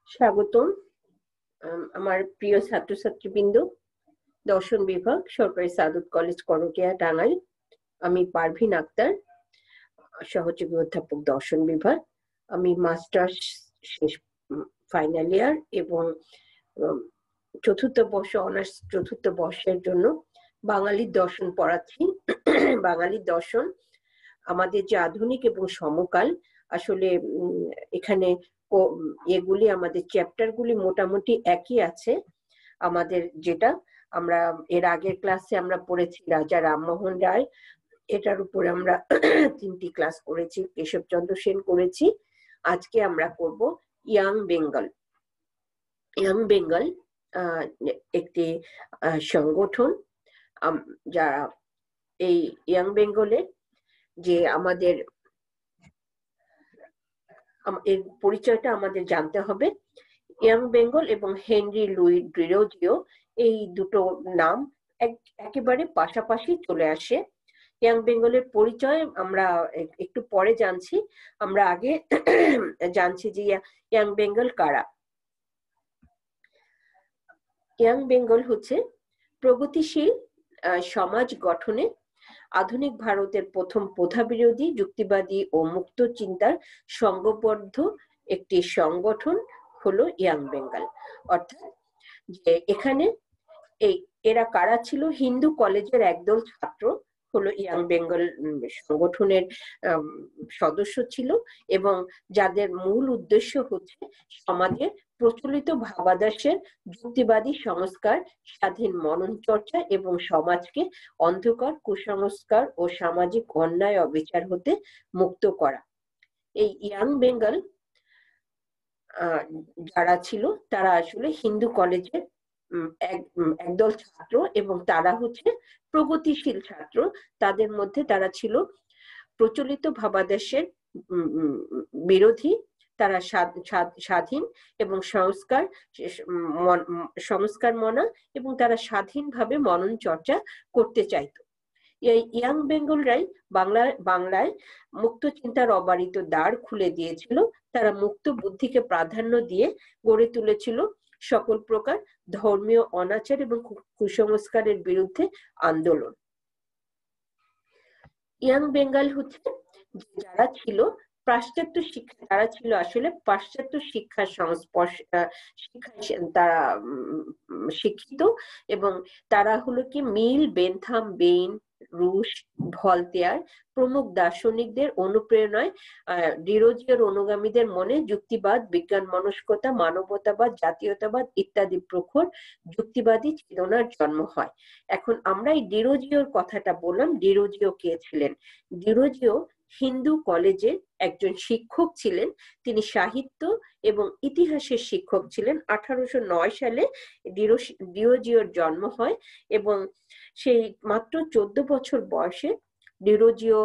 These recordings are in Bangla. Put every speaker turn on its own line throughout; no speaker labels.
স্বাগতম। আমার প্রিয় ছাত্রছাত্রীবৃন্দ, দর্শন বিভাগ, সরকারি সাদত কলেজ, করটিয়া, টাঙ্গাইল। আমি পারভিন আক্তার, সহযোগী অধ্যাপক, দর্শন বিভাগ। আমি মাস্টার্স শেষ, ফাইনাল ইয়ার, এবং চতুর্থ বর্ষ অনার্স চতুর্থ বর্ষের জন্য বাঙালির দর্শন পড়াচ্ছি। বাঙালির দর্শন আমাদের যে আধুনিক এবং সমকাল, আসলে এখানে এগুলি আমাদের চ্যাপ্টারগুলি মোটামুটি একই আছে। আমাদের যেটা আমরা এর আগের ক্লাসে আমরা পড়েছি রাজা রামমোহন রায়, এটার উপরে আমরা 3টি ক্লাস করেছি, কেশবচন্দ্র সেন করেছি। আজকে আমরা করব ইয়াং বেঙ্গল। ইয়াং বেঙ্গল একটি সংগঠন, যারা এই ইয়াং বেঙ্গলে যে আমাদের এর পরিচয়টা আমাদের জানতে হবে। ইয়াং বেঙ্গল এবং হেনরি লুই ডিরোজিও, এই দুটো নাম একেবারে পাশাপাশি চলে আসে। ইয়াং বেঙ্গলের পরিচয় আমরা একটু পরে জানছি। আমরা আগে জানছি যে ইয়াং বেঙ্গল কারা। ইয়াং বেঙ্গল হচ্ছে প্রগতিশীল সমাজ গঠনে আধুনিক ভারতের প্রথম প্রথা বিরোধী, যুক্তিবাদী ও মুক্ত চিন্তার সংঘবদ্ধ একটি সংগঠন হলো ইয়াং বেঙ্গল। অর্থাৎ যে এখানে এরা কারা ছিল? হিন্দু কলেজের একদল ছাত্র হলো ইয়াং বেঙ্গল সংগঠনের সদস্য ছিল, এবং যাদের মূল উদ্দেশ্য হচ্ছে সমাজের প্রচলিত ভাবাদর্শের যুক্তিবাদী সংস্কার, স্বাধীন মনন চর্চা এবং সমাজকে অন্ধকার, কুসংস্কার ও সামাজিক অন্যায় অবিচার হতে মুক্ত করা। এই ইয়াং বেঙ্গল যারা ছিল তারা আসলে হিন্দু কলেজের একদল ছাত্র, এবং তারা হচ্ছে প্রগতিশীল ছাত্র। তাদের মধ্যে তারা ছিল প্রচলিত ভাবাদর্শের বিরোধী, তারা স্বাধীন এবং সংস্কার মনা, এবং তারা স্বাধীনভাবে মনন চর্চা করতে চাইতো। এই ইয়াং বেঙ্গলরাই বাংলায় মুক্ত চিন্তার অবারিত দ্বার খুলে দিয়েছিল। তারা মুক্ত বুদ্ধিকে প্রাধান্য দিয়ে গড়ে তুলেছিল সকল প্রকার ধর্মীয় অনাচার এবং কুসংস্কারের বিরুদ্ধে আন্দোলন। ইয়াং বেঙ্গল হচ্ছে যারা ছিল পাশ্চাত্য শিক্ষা, তারা ছিল আসলে পাশ্চাত্য শিক্ষার তারা শিক্ষিত, এবং তারা হলো কি মিল, বেনথাম, বেইন, রুশ, ভলতেয়ার প্রমুখ দার্শনিকদের অনুপ্রেরণায় ডিরোজিওর অনুগামীদের মনে যুক্তিবাদ, বিজ্ঞান মনস্কতা, মানবতাবাদ, জাতীয়তাবাদ ইত্যাদি প্রখর যুক্তিবাদী চেতনার জন্ম হয়। এখন আমরা এই ডিরোজিওর কথাটা বললাম। ডিরোজিও কে ছিলেন? ডিরোজিও হিন্দু কলেজে একজন শিক্ষক ছিলেন। তিনি সাহিত্য এবং ইতিহাসের শিক্ষক ছিলেন। 1809 সালে ডিরোজিওর জন্ম হয়, এবং সেই মাত্র 14 বছর বয়সে ডিরোজিও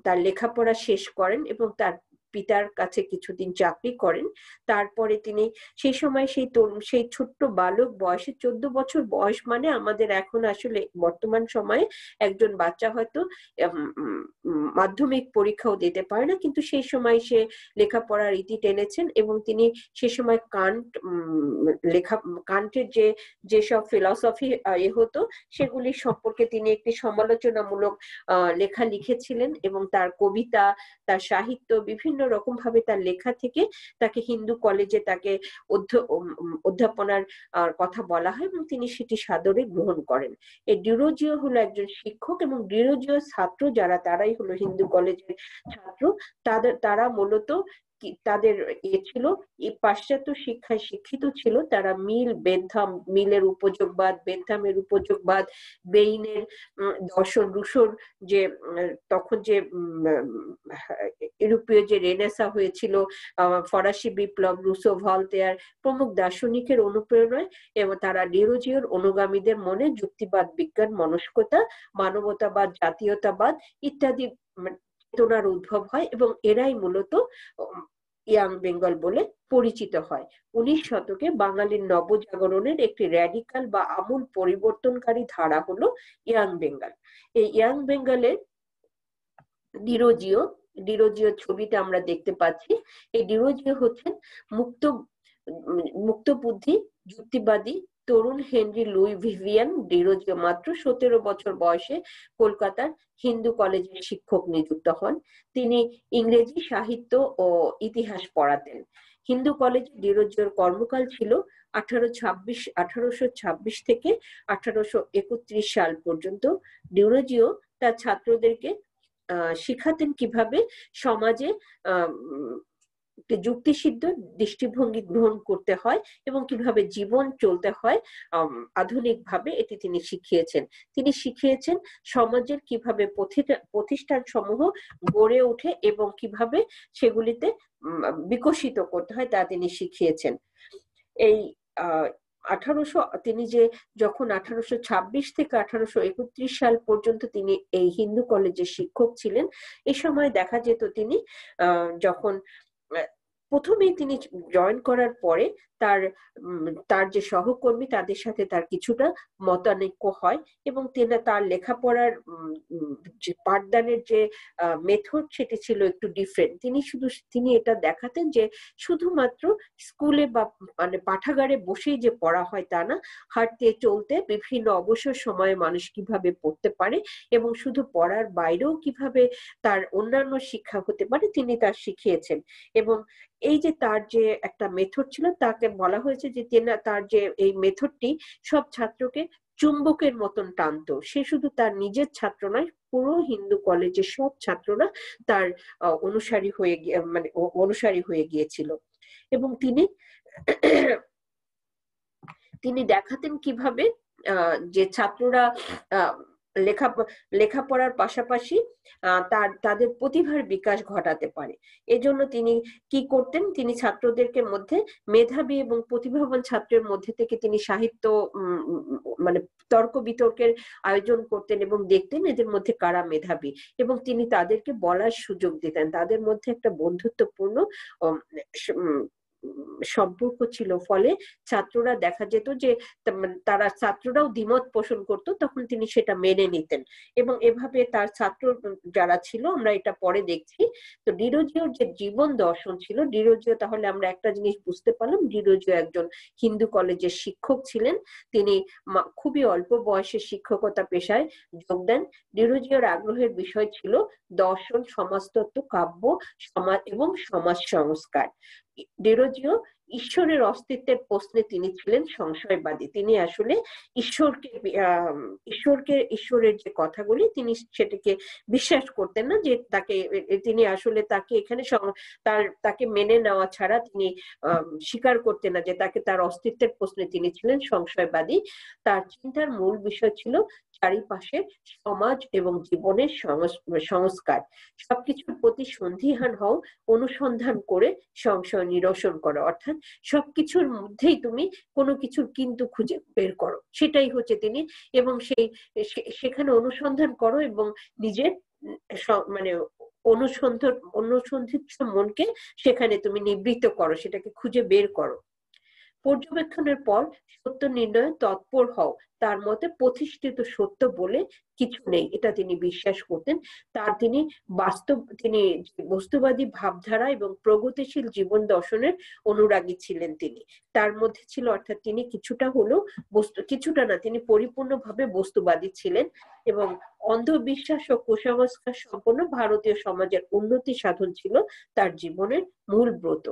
তার লেখাপড়া শেষ করেন এবং তার পিতার কাছে কিছুদিন চাকরি করেন। তারপরে তিনি সেই সময় সেই ছোট্ট বালক বয়সে, 14 বছর বয়স মানে আমাদের এখন আসলে বর্তমান সময়ে একজন বাচ্চা হয়তো মাধ্যমিক পরীক্ষাও দিতে পারে না, কিন্তু সেই সময় সে লেখাপড়ার ইতি টেনেছেন, এবং তিনি সে সময় কান্টের যেসব ফিলসফি হতো সেগুলি সম্পর্কে তিনি একটি সমালোচনামূলক লেখা লিখেছিলেন, এবং তার কবিতা, তার সাহিত্য, বিভিন্ন রকম ভাবে তার লেখা থেকে তাকে হিন্দু কলেজে তাকে অধ্যাপনার কথা বলা হয়, এবং তিনি সেটি সাদরে গ্রহণ করেন। এই ডিরোজিও হলো একজন শিক্ষক, এবং ডিরোজিও ছাত্র যারা, তারাই হলো হিন্দু কলেজের ছাত্র। তারা মূলত তাদের ছিল এই পাশ্চাত্য শিক্ষায় শিক্ষিত ছিল। তারা মিলের উপযোগবাদ, বেনথামের উপযোগবাদ, বেইনের দর্শন, রুশোর যে তখন যে ইউরোপীয় যে রেনেসা হয়েছিল, ফরাসি বিপ্লব, রুসো, ভলতেয়ার প্রমুখ দার্শনিকের অনুপ্রেরণায়, এবং তারা ডিরোজিওর অনুগামীদের মনে যুক্তিবাদ, বিজ্ঞান মনস্কতা, মানবতাবাদ, জাতীয়তাবাদ ইত্যাদি চেতনার উদ্ভব হয়, এবং এরাই মূলত ইয়াং বেঙ্গল বলে পরিচিত হয়। 19 শতকে বাঙালির নবজাগরণের একটি র্যাডিকাল বা আমূল পরিবর্তনকারী ধারা হলো ইয়াং বেঙ্গল। এই ইয়াং বেঙ্গলের ডিরোজিও ছবিটা আমরা দেখতে পাচ্ছি। এই ডিরোজিও হচ্ছেন মুক্ত মুক্ত বুদ্ধি যুক্তিবাদী তরুণ হেনরি লুই ভিভিয়ান ডিরোজিও মাত্র 17 বছর বয়সে কলকাতার হিন্দু কলেজের শিক্ষক নিযুক্ত হন। তিনি ইংরেজি সাহিত্য ও ইতিহাস পড়াতেন। হিন্দু কলেজে ডিরোজিওর কর্মকাল ছিল 1826 থেকে 1831 সাল পর্যন্ত। ডিরোজিও তার ছাত্রদেরকে শিখাতেন কিভাবে সমাজে যুক্তিসিদ্ধ দৃষ্টিভঙ্গি গ্রহণ করতে হয় এবং কিভাবে জীবন চলতে হয় আধুনিকভাবে, এটি তিনি শিখিয়েছেন। তিনি শিখিয়েছেন সমাজের কিভাবে প্রতিষ্ঠান সমূহ গড়ে ওঠে এবং কিভাবে সেগুলিতে বিকশিত করতে হয় তা তিনি শিখিয়েছেন। এই তিনি যে যখন 1826 থেকে 1831 সাল পর্যন্ত তিনি এই হিন্দু কলেজের শিক্ষক ছিলেন, এই সময় দেখা যেত তিনি যখন প্রথমেই তিনি জয়েন করার পরে তার যে সহকর্মী তাদের সাথে তার কিছুটা মতানৈক্য হয় এবং তার লেখাপড়ার যে পাঠদানের যে মেথড সেটি ছিল একটু ডিফারেন্ট। তিনি এটা দেখাতেন যে শুধুমাত্র স্কুলে বা মানে পাঠাগারে বসেই যে পড়া হয় তা না, হাঁটতে চলতে বিভিন্ন অবসর সময়ে মানুষ কিভাবে পড়তে পারে এবং শুধু পড়ার বাইরেও কিভাবে তার অন্যান্য শিক্ষা হতে পারে তিনি তা শিখিয়েছেন। এবং এই যে তার যে একটা মেথড ছিল তাকে বলা হয়েছে যে তার যে এই মেথডটি সব ছাত্রকে চুম্বকের মতন টানতো। সে শুধু তার নিজের ছাত্র নয়, পুরো হিন্দু কলেজের সব ছাত্ররা তার অনুসারী হয়ে গিয়েছিল। এবং তিনি দেখাতেন কিভাবে যে ছাত্ররা লেখাপড়ার পাশাপাশি তাদের প্রতিভার বিকাশ ঘটাতে পারে। এজন্য তিনি কি করতেন, তিনি ছাত্রদেরকে মধ্যে মেধাবী এবং প্রতিভাবান ছাত্রের মধ্যে থেকে তিনি সাহিত্য মানে তর্ক বিতর্কের আয়োজন করতেন এবং দেখতেন এদের মধ্যে কারা মেধাবী, এবং তিনি তাদেরকে বলার সুযোগ দিতেন। তাদের মধ্যে একটা বন্ধুত্বপূর্ণ সম্পর্ক ছিল, ফলে ছাত্ররা দেখা যেত যে ছাত্ররাও দ্বিমত পোষণ করত, তখন তিনি সেটা মেনে নিতেন। এবং এভাবে তার ছাত্র যারা ছিল, আমরা এটা পরে দেখছি। তো ডিরোজিওর যে জীবন দর্শন ছিল, ডিরোজিও, তাহলে আমরা একটা জিনিস বুঝতে পারলাম, ডিরোজিও একজন হিন্দু কলেজের শিক্ষক ছিলেন। তিনি খুবই অল্প বয়সে শিক্ষকতা পেশায় যোগ দেন। ডিরোজিওর আগ্রহের বিষয় ছিল দর্শন, সমাজতত্ত্ব, কাব্য, সমাজ এবং সমাজ সংস্কার। ডিরোজিও ঈশ্বরের অস্তিত্বের প্রশ্নে তিনি ছিলেন সংশয়বাদী। তিনি আসলে ঈশ্বরের যে কথাগুলি তিনি সেটাকে বিশ্বাস করতেন না, যে তিনি আসলে তাকে এখানে তাকে মেনে নেওয়া ছাড়া তিনি স্বীকার করতেন না যে তার অস্তিত্বের প্রশ্নে তিনি ছিলেন সংশয়বাদী। তার চিন্তার মূল বিষয় ছিল চারিপাশের সমাজ এবং জীবনের সংস্কার। সবকিছুর প্রতি সন্দিহান হও, অনুসন্ধান করে সংশয় নিরসন করো, অর্থাৎ সবকিছুর মধ্যেই তুমি কোনো কিছুর কিন্তু খুঁজে বের করো, সেটাই হচ্ছে তিনি। এবং সেখানে অনুসন্ধান করো এবং নিজের মানে অনুসন্ধিত মনকে সেখানে তুমি নিবৃত্ত করো, সেটাকে খুঁজে বের করো। পর্যবেক্ষণের পর সত্য নির্ণয়ে তৎপর হও। তার মতে প্রতিষ্ঠিত সত্য বলে কিছু নেই, এটা তিনি বিশ্বাস করতেন। তিনি বস্তুবাদী ভাবধারা এবং প্রগতিশীল জীবন দর্শনের অনুরাগী ছিলেন। তিনি তার মধ্যে ছিল, অর্থাৎ তিনি কিছুটা না, তিনি পরিপূর্ণভাবে বস্তুবাদী ছিলেন এবং অন্ধবিশ্বাস ও কুসংস্কার সম্পন্ন ভারতীয় সমাজের উন্নতি সাধন ছিল তার জীবনের মূল ব্রত।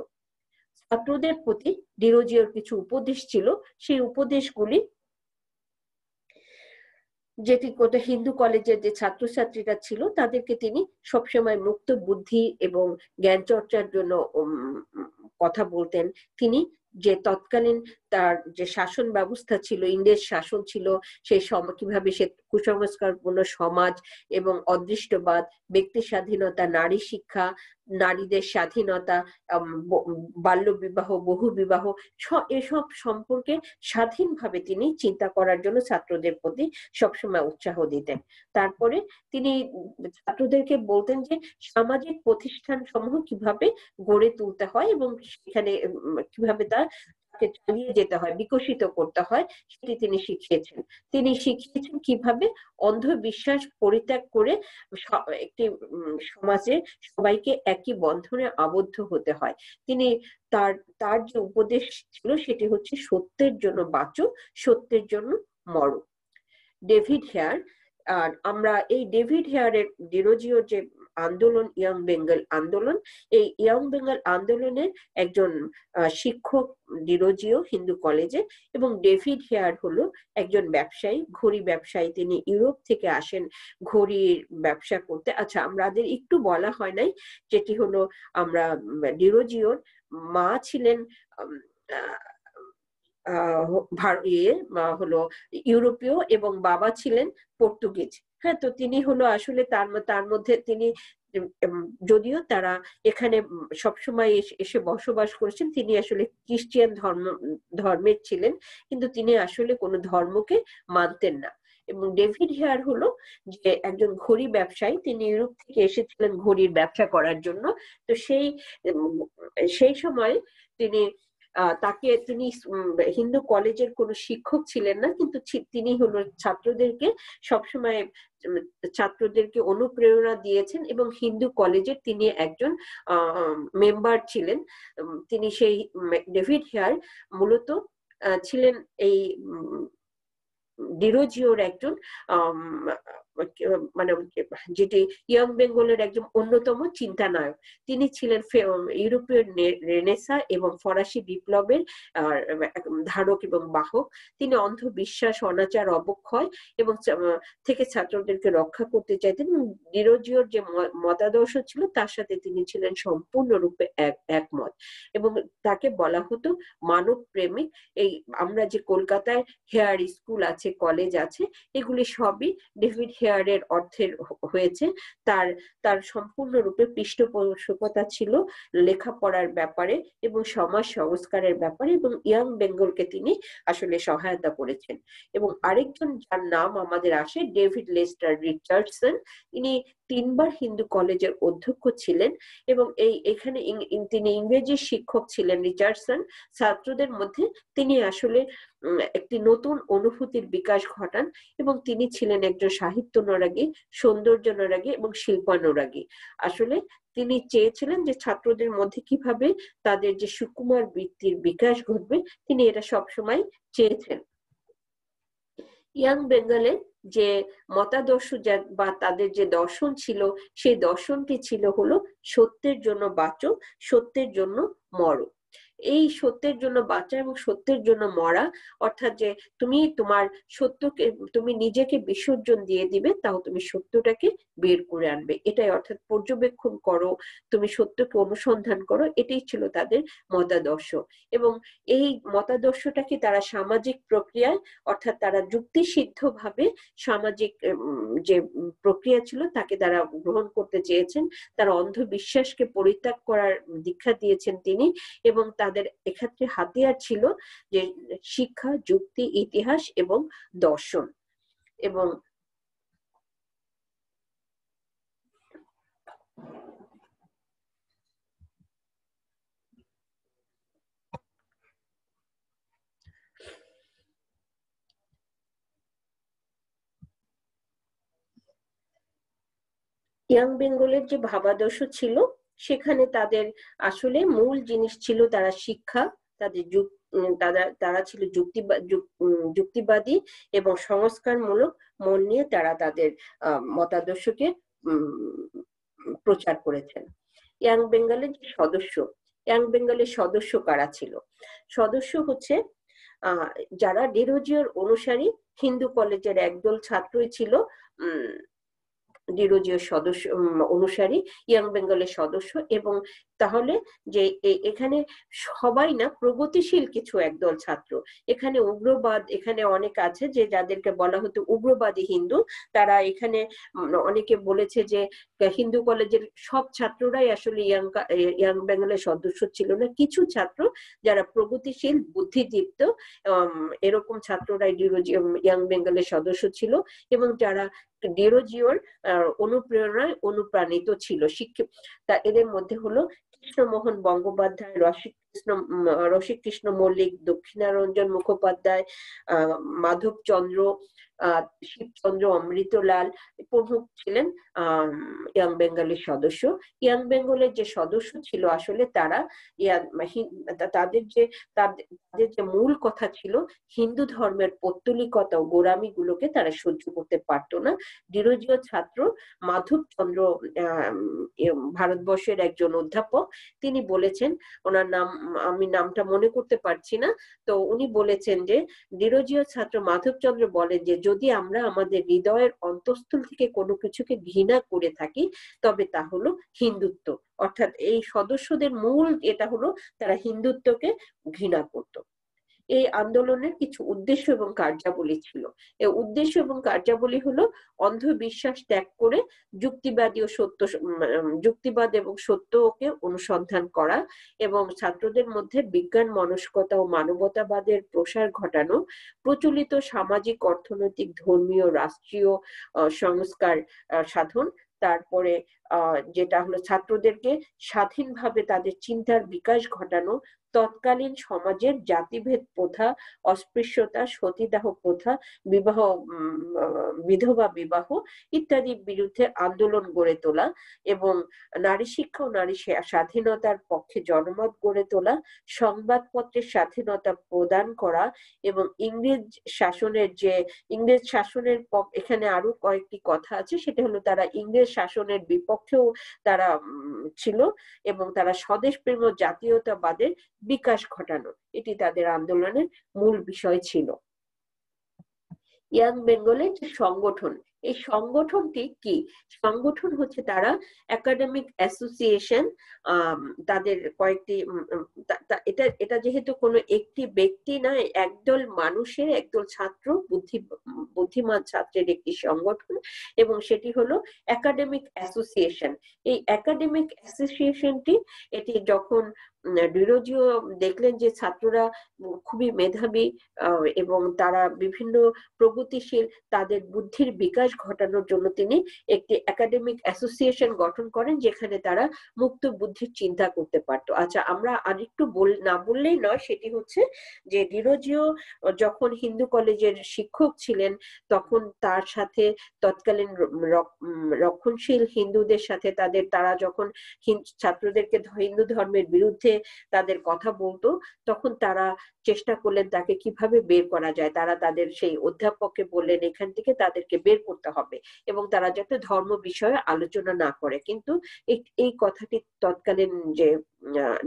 ছাত্রদের প্রতি ডিরোজিওর কিছু উপদেশ ছিল, সেই উপদেশগুলি যেটি হিন্দু কলেজের যে ছাত্রছাত্রীরা ছিল তাদেরকে তিনি সবসময় মুক্ত বুদ্ধি এবং জ্ঞান চর্চার জন্য কথা বলতেন। তিনি যে তৎকালীন তার যে শাসন ব্যবস্থা ছিল, ইংরেজ শাসন ছিল, সেই কিভাবে সে কুসংস্কারপূর্ণ সমাজ এবং অদৃষ্টবাদ, ব্যক্তি স্বাধীনতা, নারী শিক্ষা, নারীদের স্বাধীনতা, বাল্য বিবাহ, বহু বিবাহ, এসব সম্পর্কে স্বাধীনভাবে তিনি চিন্তা করার জন্য ছাত্রদের প্রতি সবসময় উৎসাহ দিতেন। তারপরে তিনি ছাত্রদেরকে বলতেন যে সামাজিক প্রতিষ্ঠান সমূহ কিভাবে গড়ে তুলতে হয় এবং সেখানে কিভাবে চালিয়ে যেতে হয়, বিকশিত করতে হয়, সেটি তিনি শিখিয়েছেন। তিনি শিখিয়েছেন কিভাবে অন্ধবিশ্বাস পরিত্যাগ করে একটি সমাজে সবাইকে একই বন্ধনে আবদ্ধ হতে হয়। তিনি তার তার যে উপদেশ ছিল সেটি হচ্ছে সত্যের জন্য বাঁচো, সত্যের জন্য মরো। ডেভিড হেয়ার, আর আমরা এই ডেভিড হেয়ারের ডিরোজিওর যে আন্দোলন, ইয়াং বেঙ্গল আন্দোলন, এই ইয়াং বেঙ্গল আন্দোলনের একজন শিক্ষক ডিরোজিও হিন্দু কলেজে, এবং ডেভিড হেয়ার হলো একজন ব্যবসায়ী, ঘড়ি ব্যবসায়ী। তিনি ইউরোপ থেকে আসেন ঘড়ির ব্যবসা করতে। আচ্ছা, আমাদের একটু বলা হয় নাই, যেটি হলো আমরা ডিরোজিওর মা ছিলেন হলো ইউরোপীয় এবং বাবা ছিলেন পর্তুগিজ। হ্যাঁ, তো তিনি হলো আসলে তার মধ্যে তিনি, যদিও তারা এখানে সবসময় এসে বসবাস করেছেন, তিনি আসলে খ্রিস্টান ধর্মের ছিলেন, কিন্তু তিনি আসলে কোনো ধর্মকে মানতেন না। এবং ডেভিড হেয়ার হলো যে একজন ঘড়ি ব্যবসায়ী, তিনি ইউরোপ থেকে এসেছিলেন ঘড়ির ব্যবসা করার জন্য। তো সেই সময় তিনি তিনি হিন্দু কলেজের কোনো শিক্ষক ছিলেন না, কিন্তু তিনি হলো সবসময় ছাত্রদেরকে অনুপ্রেরণা দিয়েছেন, এবং হিন্দু কলেজের তিনি একজন মেম্বার ছিলেন। তিনি সেই ডেভিড হেয়ার মূলত ছিলেন এই ডিরোজিওর একজন মানে যেটি ইয়ং বেঙ্গলের একজন অন্যতম চিন্তানায়ক। তিনি ছিলেন ইউরোপীয় রেনেসা এবং ফরাসি বিপ্লবের ধারক এবং বাহক। তিনি অন্ধবিশ্বাস, অনাচার, অবক্ষয় এবং থেকে ছাত্রদেরকে রক্ষা করতে চাইতেন। ডিরোজিওর যে মতাদর্শ ছিল তার সাথে তিনি ছিলেন সম্পূর্ণরূপে একমত, এবং তাকে বলা হতো মানব প্রেমিক। এই আমরা যে কলকাতায় হেয়ার স্কুল আছে, কলেজ আছে, এগুলি সবই ডেভিড হেয়ারের অর্থের হয়েছে। তার সম্পূর্ণরূপে পৃষ্ঠপোষকতা ছিল লেখাপড়ার ব্যাপারে এবং সমাজ সংস্কারের ব্যাপারে, এবং ইয়াং বেঙ্গলকে তিনি আসলে সহায়তা করেছেন। এবং আরেকজন যার নাম আমাদের আসে, ডেভিড লেস্টার রিচার্ডসন। ইনি 3 বার হিন্দু কলেজের অধ্যক্ষ ছিলেন, এবং এখানে তিনি ইংরেজি শিক্ষক ছিলেন। রিচার্ডসন ছাত্রদের মধ্যে তিনি আসলে একটি নতুন অনুভূতির বিকাশ ঘটান, এবং তিনি ছিলেন একজন সাহিত্য অনুরাগী, সৌন্দর্য অনুরাগী এবং শিল্পানুরাগী। আসলে তিনি চেয়েছিলেন যে ছাত্রদের মধ্যে কিভাবে তাদের যে সুকুমার বৃত্তির বিকাশ ঘটবে, তিনি এটা সবসময় চেয়েছেন। ইয়াং বেঙ্গলে যে মতাদর্শ বা তাদের যে দর্শন ছিল, সেই দর্শনটি ছিল হলো সত্যের জন্য বাঁচো, সত্যের জন্য মরো। এই সত্যের জন্য বাঁচা এবং সত্যের জন্য মরা, অর্থাৎ যে তুমি তোমার সত্যকে, তুমি নিজেকে বিসর্জন দিয়ে দিবে, তাও তুমি সত্যটাকে বের করে আনবে, এটাই। অর্থাৎ পর্যবেক্ষণ করো, তুমি সত্যকে অনুসন্ধান করো, এটাই ছিল তাদের মতাদর্শ। এবং এই মতাদর্শটাকে তারা সামাজিক প্রক্রিয়ায়, অর্থাৎ তারা যুক্তিসিদ্ধভাবে সামাজিক যে প্রক্রিয়া ছিল তাকে তারা গ্রহণ করতে চেয়েছেন। তারা অন্ধবিশ্বাসকে পরিত্যাগ করার দীক্ষা দিয়েছেন তিনি, এবং তাদের এক্ষেত্রে হাতিয়ার ছিল যে শিক্ষা, যুক্তি, ইতিহাস এবং দর্শন। এবং ইয়াং বেঙ্গলের যে ভাবাদর্শ ছিল, সেখানে তাদের আসলে মূল জিনিস ছিল তারা শিক্ষা, তাদের তারা ছিল যুক্তিবাদী এবং সংস্কারমূলক মন নিয়ে তারা তাদের মতাদর্শকে প্রচার করেছেন। ইয়াং বেঙ্গলের যে ইয়াং বেঙ্গলের সদস্য কারা ছিল? সদস্য হচ্ছে যারা ডিরোজিওর অনুসারী হিন্দু কলেজের একদল ছাত্রই ছিল ডিরোজিওর সদস্য অনুসারী, ইয়াং বেঙ্গলের সদস্য। এবং তাহলে যে এখানে সবাই না, প্রগতিশীল কিছু একদল ছাত্র। এখানে উগ্রবাদ, এখানে অনেক আছে যে যাদেরকে বলা হতো উগ্রবাদী হিন্দু। তারা এখানে অনেকে বলেছে যে হিন্দু কলেজের সব ছাত্ররাই আসলে ইয়াং বেঙ্গলের সদস্য ছিল না। কিছু ছাত্র যারা প্রগতিশীল, বুদ্ধিদীপ্ত, এরকম ছাত্ররাই ইয়াং বেঙ্গলের সদস্য ছিল, এবং যারা ডিরোজিওর অনুপ্রেরণায় অনুপ্রাণিত ছিল। এদের মধ্যে হলো কৃষ্ণমোহন বন্দ্যোপাধ্যায়, রসিকৃষ্ণ মল্লিক, দক্ষিণারঞ্জন মুখোপাধ্যায়, মাধবচন্দ্র, শিবচন্দ্র, অমৃতলাল প্রমুখ ছিলেন ইয়াং বেঙ্গলের সদস্য। ইয়াং বেঙ্গলের যে সদস্য ছিল আসলে তারা তাদের যে মূল কথা ছিল হিন্দু ধর্মের পৌত্তলিকতা ও গোড়ামি গুলোকে তারা সহ্য করতে পারতো না। ডিরোজিও ছাত্র মাধবচন্দ্র ভারতবর্ষের একজন অধ্যাপক, তিনি বলেছেন, ওনার নাম আমি নামটা মনে করতে পারছি না, তো উনি বলেছেন যে ডিরোজিও ছাত্র মাধবচন্দ্র বলেন যে যদি আমরা আমাদের হৃদয়ের অন্তঃস্থল থেকে কোনো কিছুকে ঘৃণা করে থাকি তবে তা হলো হিন্দুত্ব। অর্থাৎ এই সদস্যদের মূল এটা হলো তারা হিন্দুত্বকে ঘৃণা করত। এই আন্দোলনের কিছু উদ্দেশ্য এবং কার্যাবলী ছিল। এই উদ্দেশ্য এবং কার্যাবলী হলো অন্ধবিশ্বাস ত্যাগ করে যুক্তিবাদ এবং সত্যকে অনুসন্ধান করা এবং ছাত্রদের মধ্যে বিজ্ঞান মনস্কতা ও মানবতাবাদের প্রসার ঘটানো, প্রচলিত সামাজিক, অর্থনৈতিক, ধর্মীয়, রাষ্ট্রীয় সংস্কার সাধন, তারপরে যেটা হলো ছাত্রদেরকে স্বাধীনভাবে তাদের চিন্তার বিকাশ ঘটানো, তৎকালীন সমাজের জাতিভেদ প্রথা, অস্পৃশ্যতা, সতীদাহ প্রথা, বিধবা বিবাহ ইত্যাদির বিরুদ্ধে আন্দোলন গড়ে তোলা এবং নারী শিক্ষা ও নারী স্বাধীনতার পক্ষে জনমত গড়ে তোলা, সংবাদপত্রের স্বাধীনতা প্রদান করা এবং ইংরেজ শাসনের এখানে আরো কয়েকটি কথা আছে, সেটা হলো তারা ইংরেজ শাসনের বিপক্ষেও তারা ছিল এবং তারা স্বদেশ প্রেম ও জাতীয়তাবাদের বিকাশ ঘটানো, এটি তাদের আন্দোলনের মূল বিষয় ছিল। ইয়াং বেঙ্গলের যে সংগঠন, এই সংগঠনটি কি? সংগঠন হচ্ছে তারা একাডেমিক অ্যাসোসিয়েশন, তাদের কয়েকটি এটা যেহেতু কোনো একটি ব্যক্তি নয়, একদল মানুষের, একদল ছাত্র, বুদ্ধিমান ছাত্রের একটি সংগঠন এবং সেটি হলো একাডেমিক অ্যাসোসিয়েশন। এই একাডেমিক অ্যাসোসিয়েশনটি এটি যখন ডিরোজিও দেখলেন যে ছাত্ররা খুবই মেধাবী এবং তারা বিভিন্ন প্রগতিশীল, তাদের বুদ্ধির বিকাশ ঘটানোর জন্য তিনি একটি একাডেমিক অ্যাসোসিয়েশন গঠন করেন যেখানে তারা মুক্ত বুদ্ধির চিন্তা করতে পারতো। আচ্ছা, আমরা আরেকটু না বললেই নয়, সেটি হচ্ছে যে ডিরোজিও যখন হিন্দু কলেজের শিক্ষক ছিলেন তখন তার সাথে তৎকালীন রক্ষণশীল হিন্দুদের সাথে তারা যখন ছাত্রদেরকে হিন্দু ধর্মের বিরুদ্ধে তাদের কথা বলতো তখন তারা চেষ্টা করলেন তাকে কিভাবে বের করা যায়। তারা তাদের সেই অধ্যাপককে বললেন এখান থেকে তাদেরকে বের করতে হবে এবং তারা যাতে ধর্ম বিষয়ে আলোচনা না করে। কিন্তু এই কথাটি তৎকালীন যে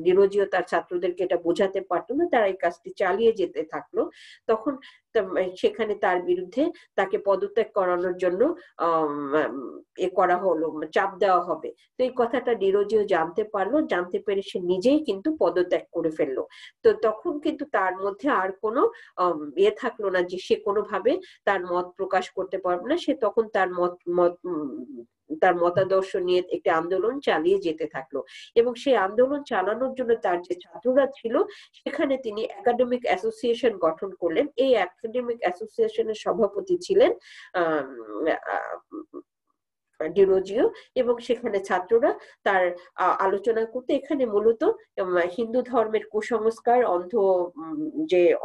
ডিরোজিও তার ছাত্রদেরকে এটা বোঝাতে পারতো না, তারা এই কাজটি চালিয়ে যেতে থাকলো। তখন সেখানে তার বিরুদ্ধে তাকে পদত্যাগ করানোর জন্য করা হলো, চাপ দেওয়া হবে। তো এই কথাটা ডিরোজিও জানতে পারলো, জানতে পেরে সে নিজেই কিন্তু পদত্যাগ করে ফেললো। তো তখন কিন্তু তার মধ্যে আর কোনো থাকলো না যে সে কোনোভাবে তার মত প্রকাশ করতে পারবে না। সে তখন তার মতাদর্শ নিয়ে একটি আন্দোলন চালিয়ে যেতে থাকলো এবং সেই আন্দোলন চালানোর জন্য তার যে ছাত্ররা ছিল সেখানে তিনি একাডেমিক অ্যাসোসিয়েশন গঠন করলেন। এই একাডেমিক অ্যাসোসিয়েশনের সভাপতি ছিলেন ডিরোজিও এবং সেখানে ছাত্ররা তার আলোচনা করতে, এখানে মূলত হিন্দু ধর্মের কুসংস্কার,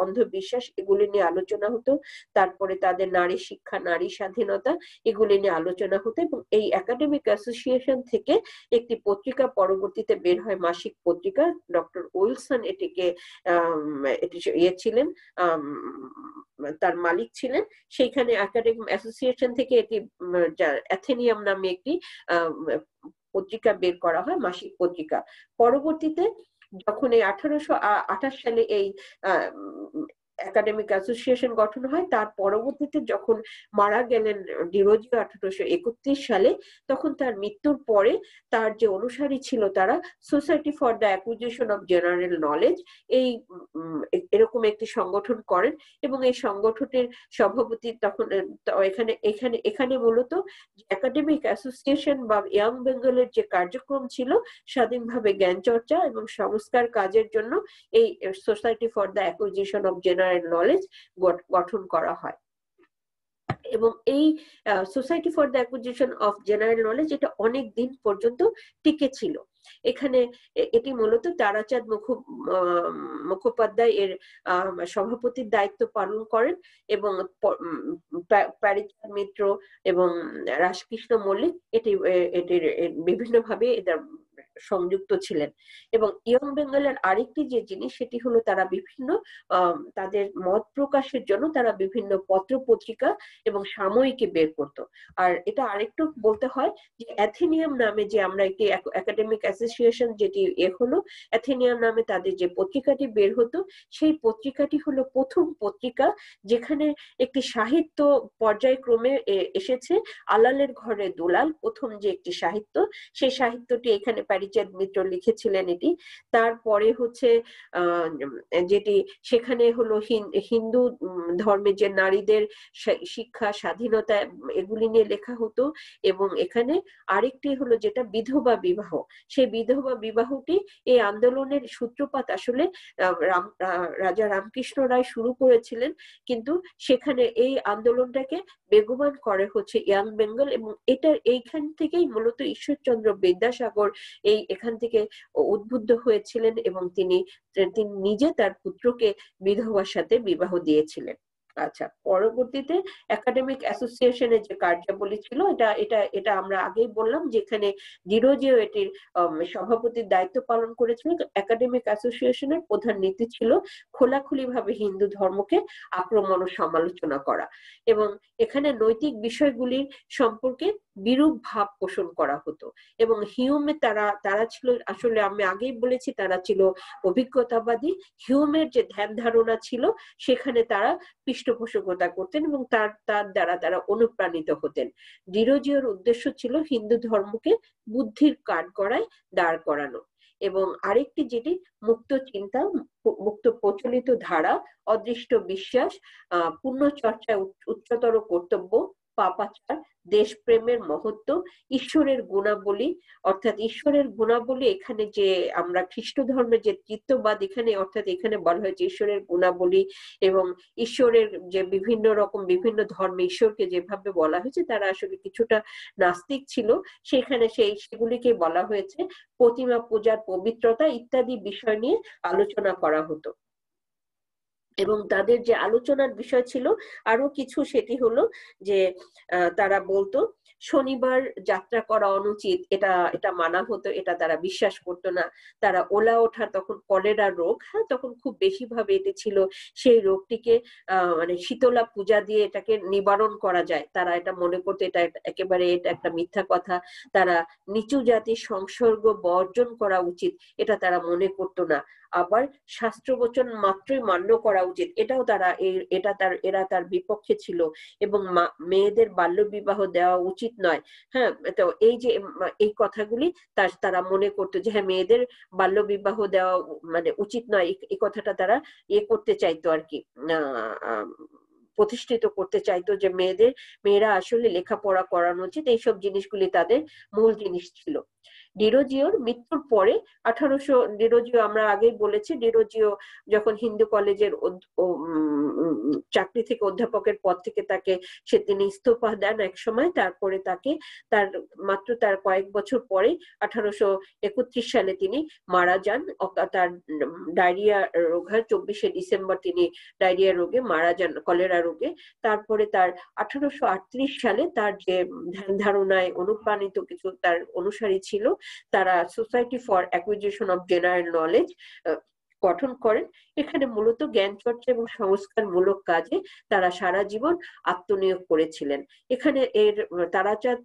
অন্ধবিশ্বাস এগুলি নিয়ে আলোচনা হতো। তারপরে তাদের নারী শিক্ষা, নারী স্বাধীনতা এগুলি নিয়ে আলোচনা হতো এবং এই একাডেমিক অ্যাসোসিয়েশন থেকে একটি পত্রিকা পরবর্তীতে বের হয়, মাসিক পত্রিকা। ডক্টর উইলসন এটিকে ছিলেন, তার মালিক ছিলেন। সেইখানে একাডেমিক অ্যাসোসিয়েশন থেকে এটি অ্যাথেনিয়াম নামে একটি পত্রিকা বের করা হয়, মাসিক পত্রিকা। পরবর্তীতে যখন এই 1828 সালে এই একাডেমিক অ্যাসোসিয়েশন গঠন হয়, তার পরবর্তীতে যখন মারা গেলেন ডিরোজিও 1831 সালে, তখন তার মৃত্যুর পরে তার যে অনুসারী ছিল তারা society for the acquisition of general knowledge এরকম একটি সংগঠন করেন এবং এই সংগঠনের সভাপতি তখন এখানে মূলত একাডেমিক অ্যাসোসিয়েশন বা ইয়াং বেঙ্গলের যে কার্যক্রম ছিল স্বাধীনভাবে জ্ঞান চর্চা এবং সংস্কার কাজের জন্য এই society for the acquisition of general knowledge গঠন করা হয়। এবং এই society for the acquisition of general knowledge এটা অনেক দিন পর্যন্ত টিকে ছিল। এখানে এটি মূলত তারাচাঁদ মুখোপাধ্যায় এর সভাপতির দায়িত্ব পালন করেন, এবং প্যারীচাঁদ মিত্র এবং রাসকৃষ্ণ মল্লিক এটির বিভিন্নভাবে এটা সংযুক্ত ছিলেন। এবং ইয়ং বেঙ্গলের আরেকটি যে জিনিস সেটি হলো তারা বিভিন্ন তাদের মত প্রকাশের জন্য তারা বিভিন্ন পত্র পত্রিকা এবং সাময়িকী বের করতো। আর এটা আরেকটু বলতে হয় যে অ্যাথেনিয়াম নামে যে আমরা একটি একাডেমিক অ্যাসোসিয়েশন যেটি হলো, অ্যাথেনিয়াম নামে তাদের যে পত্রিকাটি বের হতো, সেই পত্রিকাটি হলো প্রথম পত্রিকা যেখানে একটি সাহিত্য পর্যায়ক্রমে এসেছে। আলালের ঘরে দুলাল প্রথম যে একটি সাহিত্য, সেই সাহিত্যটি এখানে প্যারীচাঁদ মিত্র লিখেছিলেন এটি। তারপরে হচ্ছে যেটি সেখানে হলো হিন্দু ধর্মে যে নারীদের শিক্ষা স্বাধীনতা এগুলি নিয়ে লেখা হতো। এবং এখানে আরেকটি হলো যেটা বিধবা বিবাহ, সেই বিধবা বিবাহটি এই আন্দোলনের সূত্রপাত আসলে রাজা রামকৃষ্ণ রায় শুরু করেছিলেন, কিন্তু সেখানে এই আন্দোলনটাকে বেগবান করে হচ্ছে ইয়াং বেঙ্গল। এবং এইখান থেকেই মূলত ঈশ্বরচন্দ্র বিদ্যাসাগর এখান থেকে উদ্বুদ্ধ হয়েছিলেন, এবং তিনি নিজে তার পুত্রকে বিধবার সাথে বিবাহ দিয়েছিলেন। আচ্ছা, পরবর্তীতে একাডেমিক অ্যাসোসিয়েশনের যে কার্যাবলী ছিল এটা এটা এটা আমরা আগেই বললাম, যেখানে ডিরোজিও এটির সভাপতির দায়িত্ব পালন করেছিলেন। একাডেমিক অ্যাসোসিয়েশনের প্রধান নীতি ছিল খোলাখুলি ভাবে হিন্দু ধর্মকে আক্রমণ ও সমালোচনা করা, এবং এখানে নৈতিক বিষয়গুলির সম্পর্কে বিরূপ ভাব পোষণ করা হতো। এবং হিউমে তারা ছিল আসলে, আমি আগেই বলেছি, তারা ছিল অভিজ্ঞতাবাদী। হিউমের যে ধ্যান ধারণা ছিল সেখানে তারা পৃষ্ঠপোষকতা করতেন এবং তার দ্বারা তারা অনুপ্রাণিত হতেন। ডিরোজিওর উদ্দেশ্য ছিল হিন্দু ধর্মকে বুদ্ধির কাঠগড়ায় দাঁড় করানো। এবং আরেকটি যেটি মুক্ত চিন্তা, মুক্ত প্রচলিত ধারা, অদৃষ্ট বিশ্বাস, পূর্ণ চর্চায় উচ্চতর কর্তব্য, পাপাচার, দেশপ্রেমের মহত্ব, ঈশ্বরের গুণাবলী। অর্থাৎ ঈশ্বরের গুণাবলী এখানে যে আমরা খ্রিস্ট ধর্মের যে চিত্তবাদ, এখানে অর্থাৎ এখানে বলা হয়েছে ঈশ্বরের গুণাবলী, এবং ঈশ্বরের যে বিভিন্ন ধর্মে ঈশ্বরকে যেভাবে বলা হয়েছে তারা আসলে কিছুটা নাস্তিক ছিল, সেখানে সেগুলিকে বলা হয়েছে প্রতিমা পূজার পবিত্রতা ইত্যাদি বিষয় নিয়ে আলোচনা করা হতো। এবং তাদের যে আলোচনার বিষয় ছিল আরো কিছু, সেটি হলো যে তারা বলতো শনিবার যাত্রা করা অনুচিত, এটা মানা হতো, এটা তারা বিশ্বাস করতো না। তারা ওলা ওঠা, তখন কলেরা রোগ, হ্যাঁ তখন খুব বেশি ভাবে এটি ছিল, সেই রোগটিকে মানে শীতলা পূজা দিয়ে এটাকে নিবারণ করা যায়, তারা এটা মনে করতো এটা একেবারে এটা একটা মিথ্যা কথা। তারা নিচু জাতির সংসর্গ বর্জন করা উচিত, এটা তারা মনে করতো না। আবার শাস্ত্রবচন মাত্রই মান্য করা উচিত, এটাও এরা তার বিপক্ষে ছিল। এবং মেয়েদের বাল্য বিবাহ দেওয়া উচিত নয়। হ্যাঁ, তো এই কথাগুলি তারা মনে করতো যে হ্যাঁ মেয়েদের বাল্য বিবাহ দেওয়া মানে উচিত নয়, এই কথাটা তারা করতে চাইতো আর কি, প্রতিষ্ঠিত করতে চাইতো যে মেয়েরা আসলে লেখাপড়া করানো উচিত। এইসব জিনিসগুলি তাদের মূল জিনিস ছিল। ডিরোজিওর মৃত্যুর পরে ডিরোজিও আমরা আগেই বলেছি, ডিরোজিও যখন হিন্দু কলেজের চাকরি থেকে, অধ্যাপকের পদ থেকে তিনি ইস্তফা দেন এক সময়। তারপরে মাত্র তার কয়েক বছর পরে 1831 সালে তিনি মারা যান। তার ডায়রিয়া রোগ হয়, 24শে ডিসেম্বর তিনি ডায়রিয়া রোগে মারা যান, কলেরা রোগে। তারপরে তার 1838 সালে তার যে ধ্যান ধারণায় অনুপ্রাণিত কিছু তার অনুসারী ছিল, তারা society for acquisition of general knowledge গঠন করেন। এখানে মূলত জ্ঞান চর্চা এবং সংস্কারমূলক কাজে তারা সারা জীবন আত্মনিয়োগ করেছিলেন। এখানে তারাচাঁদ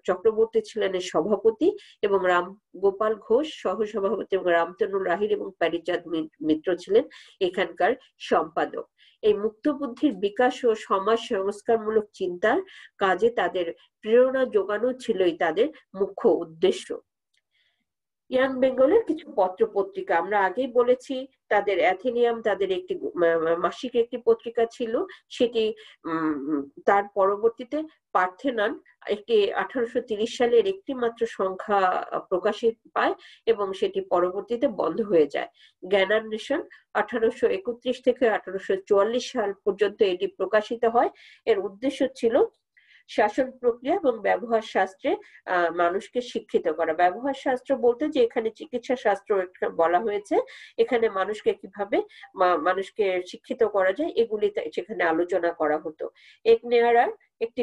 চক্রবর্তী ছিলেন এর সভাপতি, এবং রাম গোপাল ঘোষ সহসভাপতি, এবং রামতনু লাহিড়ী এবং প্যারীচাঁদ মিত্র ছিলেন এখানকার সম্পাদক। এই মুক্ত বুদ্ধির বিকাশ ও সমাজ সংস্কারমূলক চিন্তার কাজে তাদের প্রেরণা যোগানো ছিলই তাদের মুখ্য উদ্দেশ্য। ইয়াং বেঙ্গলের কিছু পত্র পত্রিকা আমরা আগেই বলেছি, তাদের অ্যাথেনিয়াম তাদের একটি মাসিক একটি পত্রিকা ছিল, সেটি তার পরবর্তীতে পার্থেনন একটি 1830 সালের একটি মাত্র সংখ্যা প্রকাশিত পায় এবং সেটি পরবর্তীতে বন্ধ হয়ে যায়। জ্ঞানান্বেষণ 1831 থেকে 1844 সাল পর্যন্ত এটি প্রকাশিত হয়। এর উদ্দেশ্য ছিল শাসন প্রক্রিয়া এবং ব্যবহার শাস্ত্রে মানুষকে শিক্ষিত করা। ব্যবহার শাস্ত্র বলতে যে এখানে চিকিৎসা শাস্ত্র বলা হয়েছে, এখানে মানুষকে কিভাবে মানুষকে শিক্ষিত করা যায় এগুলি সেখানে আলোচনা করা হতো। একনেয়ারার একটি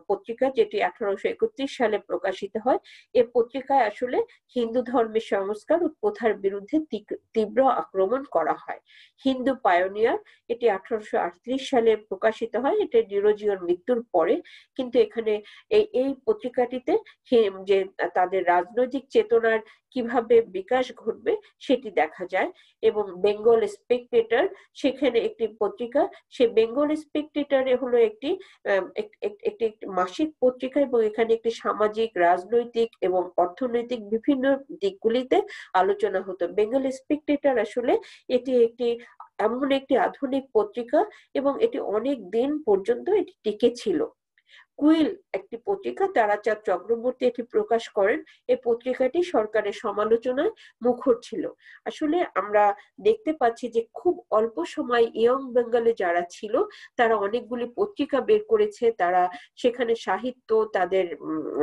পত্রিকা যেটি 1831 সালে প্রকাশিত হয়। এই পত্রিকায় আসলে হিন্দু ধর্মের সংস্কার ও প্রথার বিরুদ্ধে তীব্র আক্রমণ করা হয়। হিন্দু পায়োনিয়ার এটি 1838 সালে প্রকাশিত হয়, এটা ডিরোজিওর মৃত্যুর পরে। কিন্তু এখানে এই পত্রিকাটিতে যে তাদের রাজনৈতিক চেতনার কিভাবে বিকাশ ঘটবে সেটি দেখা যায়। এবং বেঙ্গল স্পেকটেটর সেখানে একটি পত্রিকা, সে বেঙ্গল স্পেকটেটরে হলো একটি একটি মাসিক পত্রিকা এবং এখানে একটি সামাজিক, রাজনৈতিক এবং অর্থনৈতিক বিভিন্ন দিকগুলিতে আলোচনা হতো। বেঙ্গল স্পেকটেটর আসলে এটি একটি এমন একটি আধুনিক পত্রিকা এবং এটি অনেক দিন পর্যন্ত এটি টিকে ছিল। কুইল একটি পত্রিকা, তারাচাঁদ চক্রবর্তী এটি প্রকাশ করেন। এই পত্রিকাটি সরকারের সমালোচনায় মুখর ছিল। আসলে আমরা দেখতে পাচ্ছি যে খুব অল্প সময় ইয়ং বেঙ্গলে যারা ছিল তারা অনেকগুলি পত্রিকা বের করেছে, তারা সেখানে সাহিত্য, তাদের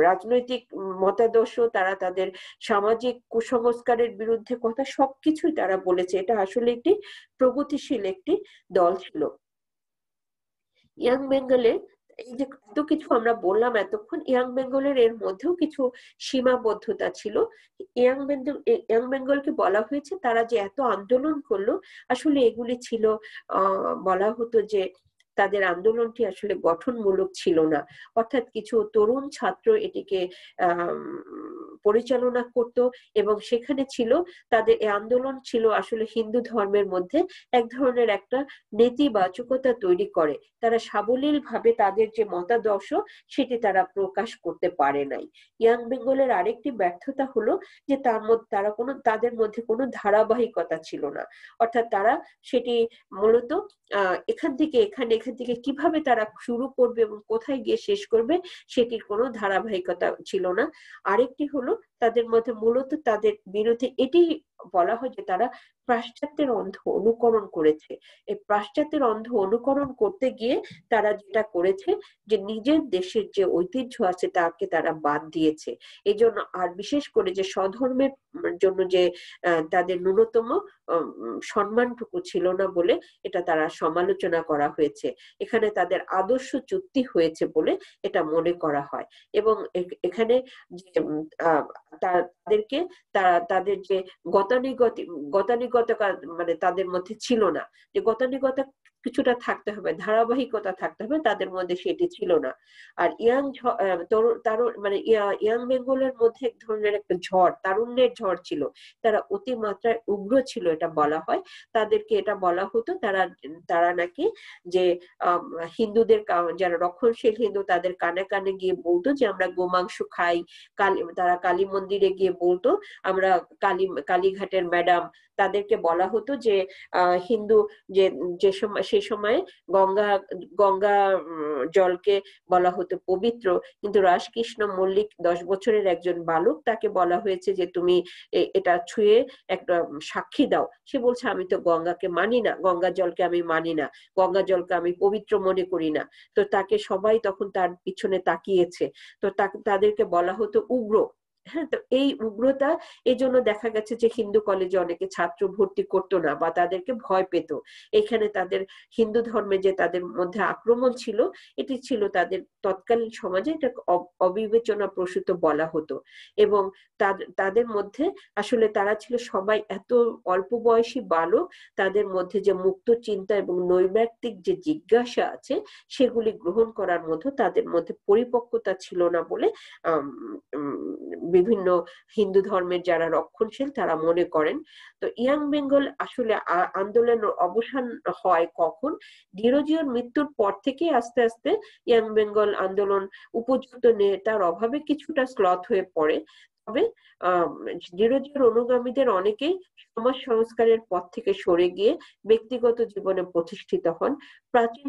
রাজনৈতিক মতাদর্শ, তারা তাদের সামাজিক কুসংস্কারের বিরুদ্ধে কথা সবকিছুই তারা বলেছে। এটা আসলে একটি প্রগতিশীল একটি দল ছিল। ইয়াং বেঙ্গলে এই যে এত কিছু আমরা বললাম এতক্ষণ, ইয়াং বেঙ্গলের এর মধ্যেও কিছু সীমাবদ্ধতা ছিল। ইয়াং বেঙ্গলকে বলা হয়েছে তারা যে এত আন্দোলন করলো, আসলে এগুলি ছিল বলা হতো যে তাদের আন্দোলনটি আসলে গঠনমূলক ছিল না। অর্থাৎ কিছু তরুণ ছাত্র এটিকে পরিচালনা করত এবং সেখানে ছিল তাদের এই আন্দোলন ছিল আসলে হিন্দু ধর্মের মধ্যে এক ধরনের একটা নেতিবাচকতা তৈরি করে। তারা সাবলীল ভাবে তাদের যে মতাদর্শ সেটি তারা প্রকাশ করতে পারে নাই। ইয়াং বেঙ্গলের আরেকটি ব্যর্থতা হলো যে তাদের মধ্যে কোনো ধারাবাহিকতা ছিল না। অর্থাৎ তারা সেটি মূলত এখান থেকে কিভাবে তারা শুরু করবে এবং কোথায় গিয়ে শেষ করবে সেটির কোনো ধারাবাহিকতা ছিল না। আরেকটি হলো তাদের মধ্যে মূলত তাদের বিরুদ্ধে এটি বলা হয় যে তারা পাশ্চাত্যের অন্ধ অনুকরণ করেছে। এই পাশ্চাত্যের অন্ধ অনুকরণ করতে গিয়ে তারা যেটা করেছে যে নিজের দেশের যে ঐতিহ্য আছে তাকে তারা বাদ দিয়েছে। এই জন্য আর বিশেষ করে যে স্বধর্মের জন্য যে তাদের ন্যূনতম সম্মানটুকু ছিল না বলে এটা তারা সমালোচনা করা হয়েছে। এখানে তাদের আদর্শ চ্যুতি হয়েছে বলে এটা মনে করা হয়। এবং এখানে যে তাদেরকে তাদের যে গতানুগতিকতা মানে তাদের মধ্যে ছিল না, যে গতানুগতা কিছুটা থাকতে হবে, ধারাবাহিকতা থাকতে হবে, তাদের মধ্যে সেটি ছিল না। আর মানে ইয়াং বেঙ্গলের মধ্যে এক ধরনের একটা ঝড়, তারুণ্যের ঝড় ছিল। তারা অতিমাত্রায় উগ্র ছিল এটা বলা হয়। তাদেরকে এটা বলা হতো তারা নাকি যে হিন্দুদের যারা রক্ষণশীল হিন্দু তাদের কানে কানে গিয়ে বলতো যে আমরা গোমাংস খাই। তারা কালী মন্দিরে গিয়ে বলতো আমরা কালীঘাটের ম্যাডাম। তাদেরকে বলা হতো যে হিন্দু যে সে সময়ে গঙ্গা জলকে বলা হতো পবিত্র, কিন্তু রাসকৃষ্ণ মল্লিক 10 বছরের একজন বালক, তাকে বলা হয়েছে যে তুমি এটা ছুঁয়ে একটা সাক্ষী দাও। সে বলছে আমি তো গঙ্গাকে মানি না, গঙ্গা জলকে আমি মানি না, গঙ্গা জলকে আমি পবিত্র মনে করি না। তো তাকে সবাই তখন তার পিছনে তাকিয়েছে। তো তাদেরকে বলা হতো উগ্র। হ্যাঁ, তো এই উগ্রতা এই জন্য দেখা গেছে যে হিন্দু কলেজে অনেকে ছাত্র ভর্তি করতো না বা তাদেরকে ভয় পেত। এখানে তাদের হিন্দু ধর্মে যে তাদের মধ্যে আক্রমণ ছিল, এটি ছিল তাদের তৎকালীন সমাজে এটা অবিবেচনা প্রসূত বলা হতো। এবং তাদের মধ্যে আসলে তারা ছিল সবাই এত অল্প বয়সী বালক, তাদের মধ্যে যে মুক্ত চিন্তা এবং নৈর্ব্যক্তিক যে জিজ্ঞাসা আছে সেগুলি গ্রহণ করার মতো তাদের মধ্যে পরিপক্কতা ছিল না বলে বিভিন্ন হিন্দু ধর্মের যারা রক্ষণশীল তারা মনে করেন। তো ইয়াং বেঙ্গল আসলে আন্দোলনের অবসান হয় কখন? ডিরোজিওর মৃত্যুর পর থেকে আস্তে আস্তে ইয়াং বেঙ্গল আন্দোলন উপযুক্ত নেতার অভাবে কিছুটা শ্লথ হয়ে পড়ে। তবে ডিরোজিওর অনুগামীদের অনেকেই সমাজ সংস্কারের পথ থেকে সরে গিয়ে ব্যক্তিগত জীবনে প্রতিষ্ঠিত হন। প্রাচীন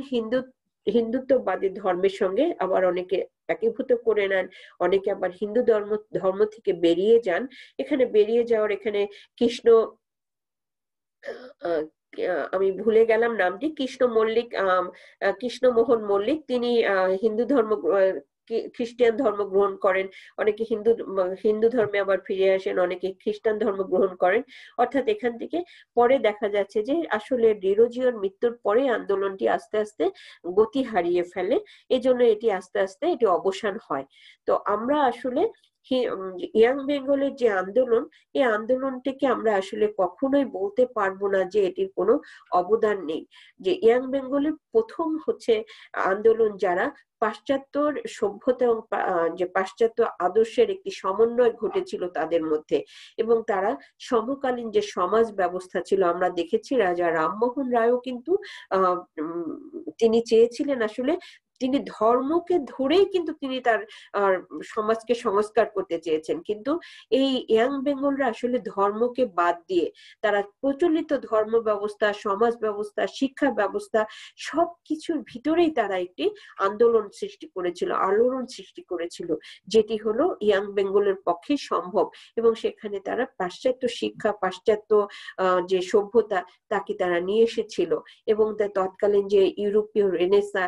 হিন্দুত্ববাদী ধর্মের সঙ্গে আবার অনেকে একীভূত করে নেন, অনেকে আবার হিন্দু ধর্ম থেকে বেরিয়ে যান। এখানে বেরিয়ে যাওয়ার এখানে কৃষ্ণ, আমি ভুলে গেলাম নামটি, কৃষ্ণমোহন মল্লিক, তিনি হিন্দু ধর্ম খ্রিস্টান ধর্ম গ্রহণ করেন, অনেকে হিন্দু ধর্মে আবার ফিরে আসেন, অনেকে খ্রিস্টান ধর্ম গ্রহণ করেন। অর্থাৎ এখান থেকে পরে দেখা যাচ্ছে যে আসলে ডিরোজিওর মৃত্যুর পরে আন্দোলনটি আস্তে আস্তে গতি হারিয়ে ফেলে, এজন্য এটি আস্তে আস্তে এটি অবসান হয়। তো আমরা আসলে ইয়াং বেঙ্গলের যে আন্দোলন, এই আন্দোলনটিকে আমরা আসলে কখনোই বলতে পারবো না যে এটির কোনো অবদান নেই। যে ইয়াং বেঙ্গলের প্রথম হচ্ছে আন্দোলন যারা পাশ্চাত্য সভ্যতা এবং যে পাশ্চাত্য আদর্শের একটি সমন্বয় ঘটেছিল তাদের মধ্যে, এবং তারা সমকালীন যে সমাজ ব্যবস্থা ছিল, আমরা দেখেছি রাজা রামমোহন রায়ও কিন্তু তিনি চেয়েছিলেন আসলে, তিনি ধর্মকে ধরেই কিন্তু তিনি তার সমাজকে সংস্কার করতে চেয়েছেন, কিন্তু এই ইয়াং বেঙ্গলরা আসলে ধর্মকে বাদ দিয়ে তারা প্রচলিত ধর্ম ব্যবস্থা, সমাজ ব্যবস্থা, শিক্ষা ব্যবস্থা সবকিছুর ভিতরেই তারা একটি আন্দোলন সৃষ্টি করেছিল, আলোড়ন সৃষ্টি করেছিল, যেটি হলো ইয়াং বেঙ্গলের পক্ষে সম্ভব। এবং সেখানে তারা পাশ্চাত্য শিক্ষা, পাশ্চাত্য যে সভ্যতা তাকে তারা নিয়ে এসেছিল, এবং তৎকালীন যে ইউরোপীয় রেনেসা,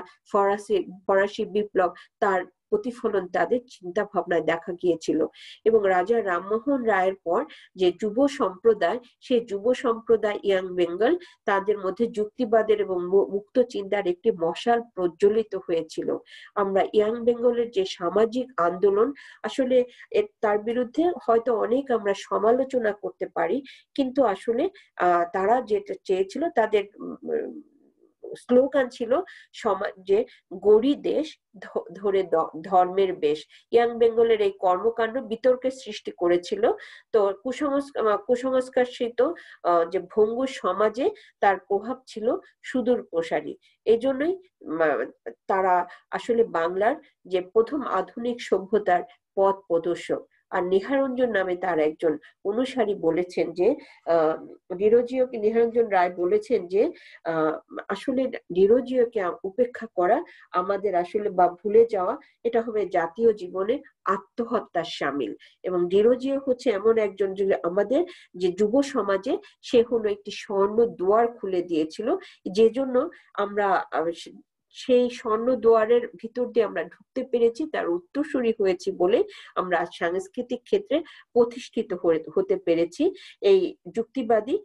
ফরাসি বিপ্লব, তার প্রতিফলন তাদের চিন্তা ভাবনায় দেখা গিয়েছিল। এবং রাজা রামমোহন রায়ের পর যে যুব সম্প্রদায়, সেই যুব সম্প্রদায় ইয়াং বেঙ্গল, তাদের মধ্যে যুক্তিবাদের এবং মুক্ত চিন্তার একটি মশাল প্রজ্বলিত হয়েছিল। আমরা ইয়াং বেঙ্গলের যে সামাজিক আন্দোলন, আসলে তার বিরুদ্ধে হয়তো অনেক আমরা সমালোচনা করতে পারি, কিন্তু আসলে তারা যেটা চেয়েছিল, তাদের স্লোগান ছিল সমাজে গড়ি দেশ ধরে ধর্মের বেশ। ইয়াং বেঙ্গলের এই কর্মকাণ্ড বিতর্কের সৃষ্টি করেছিল। তো কুসংস্কারশীত যে ভঙ্গুর সমাজে তার প্রভাব ছিল সুদূর প্রসারী। এই জন্যই তারা আসলে বাংলার যে প্রথম আধুনিক সভ্যতার পথ প্রদর্শক। আর নিহারঞ্জন নামে তার একজন অনুসারী বলেছেন যে নিহারঞ্জন রায় বলেছেন যে আসলে ডিরোজিওকে উপেক্ষা করা আমাদের আসলে, বা ভুলে যাওয়া, এটা হবে জাতীয় জীবনে আত্মহত্যার সামিল। এবং ডিরোজিও হচ্ছে এমন একজন যে আমাদের যে যুব সমাজে সে হলো একটি স্বর্ণ দুয়ার খুলে দিয়েছিল, যে জন্য আমরা সেই স্বর্ণ দুয়ারের ভিতর দিয়ে আমরা ঢুকতে পেরেছি, তার উত্তরসূরি হয়েছি বলে আমরা সাংস্কৃতিক ক্ষেত্রে প্রতিষ্ঠিত হতে পেরেছি। এই যুক্তিবাদী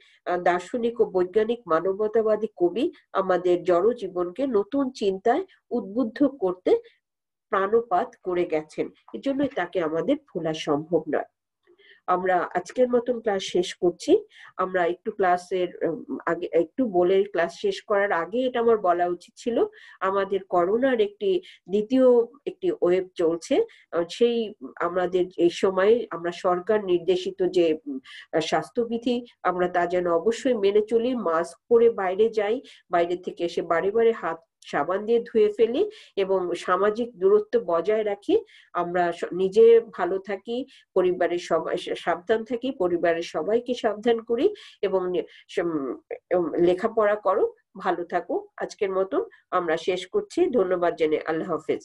দার্শনিক ও বৈজ্ঞানিক মানবতাবাদী কবি আমাদের জড় জীবনকে নতুন চিন্তায় উদ্বুদ্ধ করতে প্রাণপাত করে গেছেন, এজন্যই তাকে আমাদের ভোলা সম্ভব নয়। আমরা আজকের মতন ক্লাস শেষ করছি। আমরা একটু ক্লাসের আগে একটু বলে ক্লাস শেষ করার আগে এটা আমার বলা উচিত ছিল, আমাদের করোনার দ্বিতীয় একটি ওয়েভ চলছে। সেই আমাদের এই সময় আমরা সরকার নির্দেশিত যে স্বাস্থ্যবিধি, আমরা তা যেন অবশ্যই মেনে চলি, মাস্ক পরে বাইরে যাই, বাইরে থেকে এসে বারে বারে হাত সাবান দিয়ে ধুয়ে ফেলি এবং সামাজিক দূরত্ব বজায় রাখি। আমরা নিজে ভালো থাকি, পরিবারের সবাই সাবধান থাকি, পরিবারের সবাইকে সাবধান করি, এবং লেখাপড়া করো, ভালো থাকো। আজকের মতো আমরা শেষ করছি। ধন্যবাদ জানাই। আল্লাহ হাফেজ।